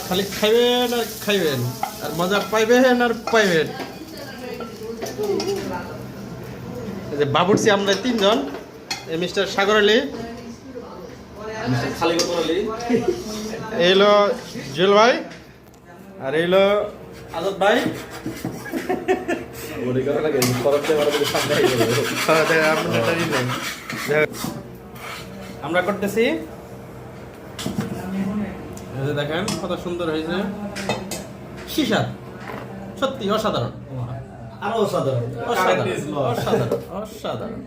খালি খাইবেন আর খাইবেন আর মজা পাইবেন আর পাইবেন। এই যে বাবুর্চি আমরা তিনজন, এই মিস্টার সাগর আলী, এই হলো জুয়েল ভাই, আর এই হলো আজাদ ভাই। আমরা করতেছি, দেখেন কত সুন্দর হয়েছে, শিশার সত্যি অসাধারণ, আরো অসাধারণ, অসাধারণ অসাধারণ অসাধারণ।